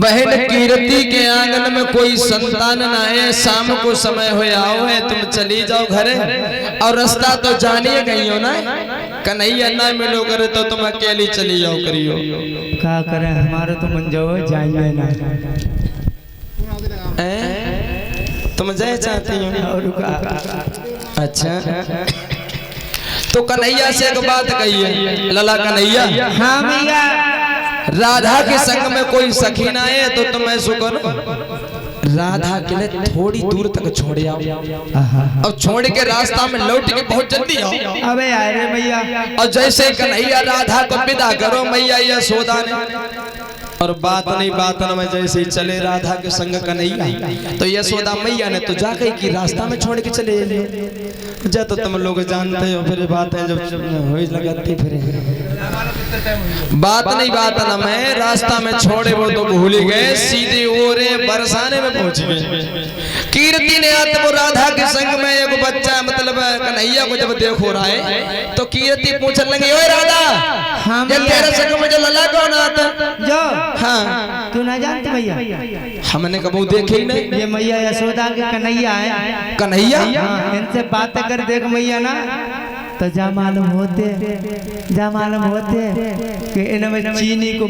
बहन कीर्ति के आंगन में कोई संतान न है, शाम को समय हो आओ है, तुम चली जाओ घरे और रास्ता तो जानिए गई हो ना, कन्हैया ना मिलो करे तो तुम अकेली चली जाओ करियो। क्या करें हमारे तो मन जाओ जाइए ना, तुम जाए चाहती हो और अच्छा तो कन्हैया से एक बात कही है, लला कन्हैया। हाँ भैया। राधा के संग में कोई सखी ना है तो तुम ऐसा करो, राधा के लिए थोड़ी दूर तक छोड़ आओ और छोड़ के रास्ता में लौट के बहुत जल्दी आओ। अबे अरे भैया। और जैसे कन्हैया राधा को विदा करो, मैया यशोदा ने और बात में जैसे ही चले राधा के संग कन्हैया तो यशोदा मैया ने तो जाके की रास्ता में छोड़ के चले जा। तो तुम लोग जानते हो फिर बात है जब हो लगाती फिर बात ना मैं रास्ता में छोड़े वो तो भूल गए, सीधे ओरे बरसाने में पहुंच गए। कीर्ति ने आते वो राधा के संग में एक बच्चा मतलब कन्हैया को जब देखो रहा है तो कीर्ति पूछने लगी, ओए राधा ये तेरे संग में जो लला कौन आता जो? हाँ तू ना जानते भैया? हमने कबू देखे ही नहीं। ये मैया यशोदा के कन्हैया है। कन्हैया? हाँ, इनसे बात कर देख मैया ना तो जा मालूम होते कि इनमें चीनी को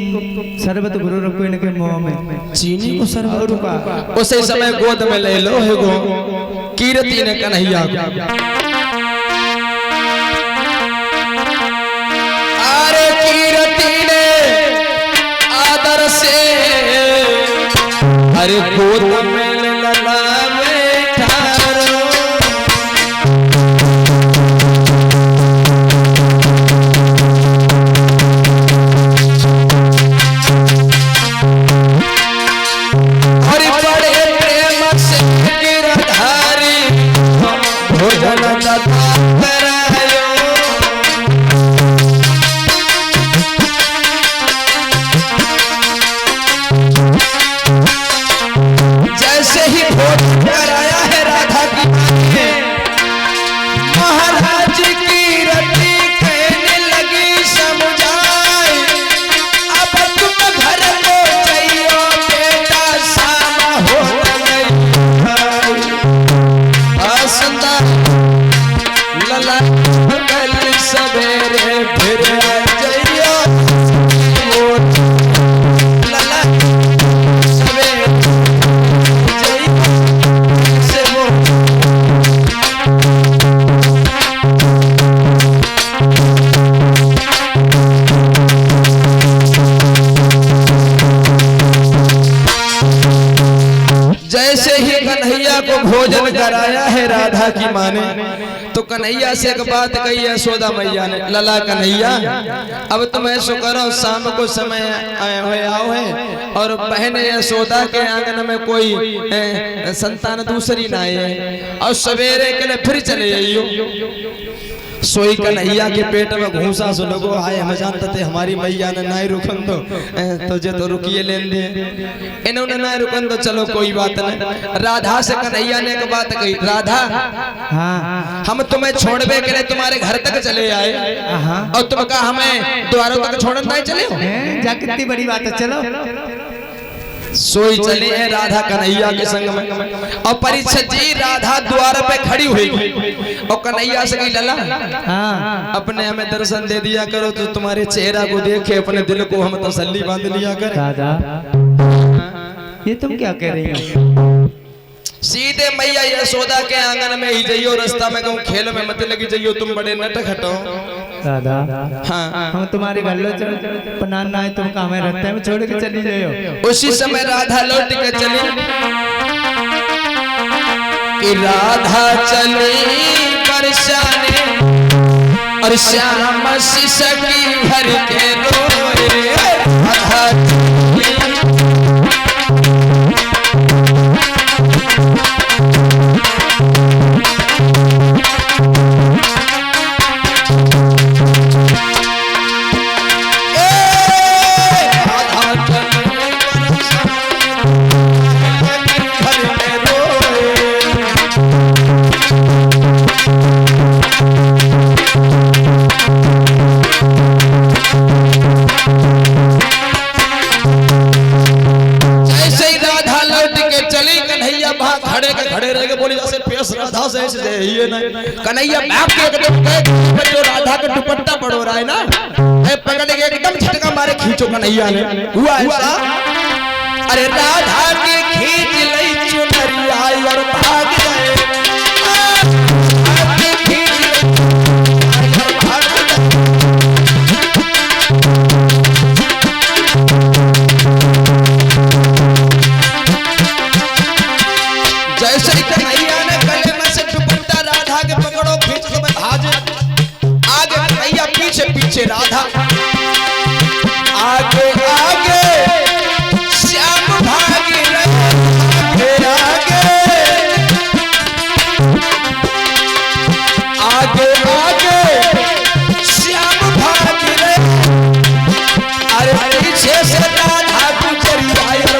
शरबत भरो रखो इनके मुंह में, चीनी को शरबत का उसे समय गोद में ले लो है गो। कीर्ति ने कन्हैया अरे कीर्ति ने आदर से अरे गोद में लला भोजन कराया है राधा की माँ ने तो कन्हैया से एक बात कही यशोदा मैया ने, लला कन्हैया अब तुम ऐसा करो शाम को समय आओ है और बहन यशोदा के आंगन में कोई संतान दूसरी ना है और सवेरे के लिए फिर चले जाइयो। सोई कन्हैया के पेट में घूसा सो लोगो आए हम जानते थे हमारी मैया ने ना रुकन तो जे तो रुकिए लेन दे इन्होंने ना रुकन तो चलो कोई बात नहीं। राधा से कन्हैया ने एक बात कही, राधा हाँ हम तुम्हें छोड़ने के लिए तुम्हारे घर तक चले आए और तुम कहा हमें द्वारों तक छोड़ना नहीं चले हो, जा कितनी बड़ी बात है, चलो। सोई चले हैं राधा कन्हैया के संग में और परीक्षित जी राधा द्वार पे खड़ी हुई और कन्हैया से कही, लला अपने हमें दर्शन दे दिया करो तो तुम्हारे चेहरा को देखे अपने दिल को हम तसल्ली बांध लिया कर। दादा ये तुम क्या कह रही हो? सीधे मैया यशोदा के आंगन में ही जाइयो, रास्ता में कहूँ खेल में मत लगी जाइयो, तुम बड़े नटक हटो। दादा हाँ हम तुम्हारे घर लो पनाना है, तुम कहाँ में रहते हैं छोड़ के चली जाओ। उसी समय राधा लौट के चली कि राधा चली बरसाने और श्याम सिसकी भर के रोए। राधा खड़े रह के बोली जैसे पेश राधा से ऐसे ये ना कन्हैया बाप के एकदम कहे जो राधा का दुपट्टा पड़ो रहा है ना है पकड़ के एकदम झटका मारे खींचो कन्हैया ने हुआ ऐसा अरे राधा की खींच लई चुनरिया और भाग गए जैसे ही कन्हैया ने गले में से दुपट्टा राधा के पकड़ो खींच के भाज आगे कन्हैया पीछे पीछे राधा आगे आगे श्याम भागी रहे आगे आगे श्याम भागी रहे अरे पीछे से राधा गुजरी आयल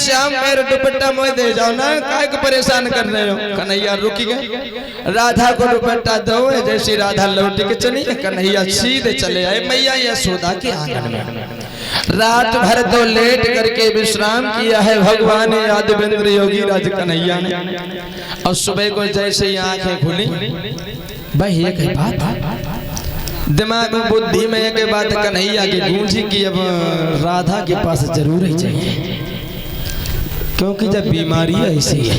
श्याम मेरे दुपट्टा मोह दे जाओ ना काय को परेशान कर रहे हो कन्हैया रुकी गए राधा को दुपट्टा दो जैसी राधा लौट के चली कन्हैया सीधे चले आए मैया यशोदा के आंगन में रात भर तो लेट करके विश्राम किया है भगवान यादवेंद्र योगी राज कन्हैया ने और सुबह को जैसे ही आंखें खुली भाई एक बात दिमाग में बुद्धि में एक बात कन्हैया की गूंजी की अब राधा के पास जरूर ही चाहिए क्योंकि जब बीमारी ऐसी है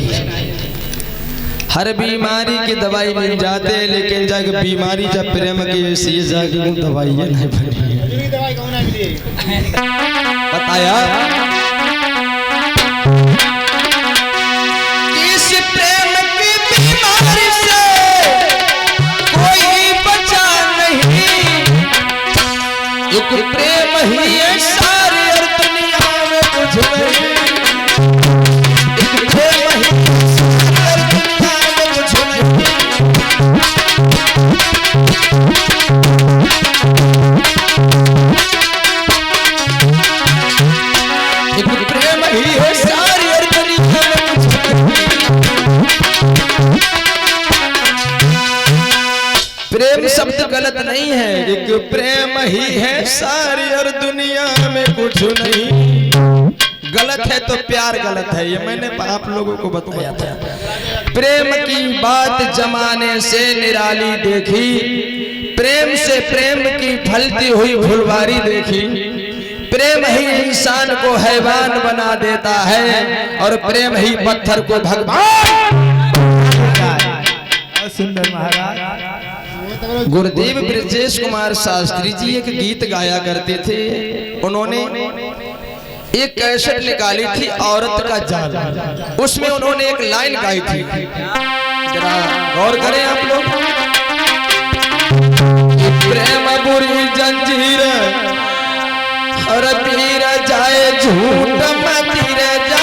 हर बीमारी की दवाई मिल जाते हैं लेकिन जब बीमारी जब प्रेम की ऐसी जाके दवाई नहीं बनी बताया इस प्रेम की बीमारी से कोई बचा नहीं एक प्रेम ही है सारी और दुनिया में कुछ नहीं प्रेम शब्द गलत नहीं है एक प्रेम ही है सारी और दुनिया में कुछ नहीं गलत है तो प्यार गलत है ये मैंने आप लोगों को बताया था प्रेम की बात जमाने से निराली देखी प्रेम से प्रेम की फलती हुई फुलवारी देखी प्रेम ही इंसान को हैवान बना देता है और प्रेम ही पत्थर को भगवान सुंदर महाराज गुरुदेव ब्रजेश कुमार शास्त्री जी एक गीत गाया करते थे उन्होंने एक कैसेट निकाली थी औरत का जाल उसमें उन्होंने एक लाइन गाई थी जरा गौर करें आप लोग प्रेम बुरी जंजीर और तीर जाए झूठ मतीर जाए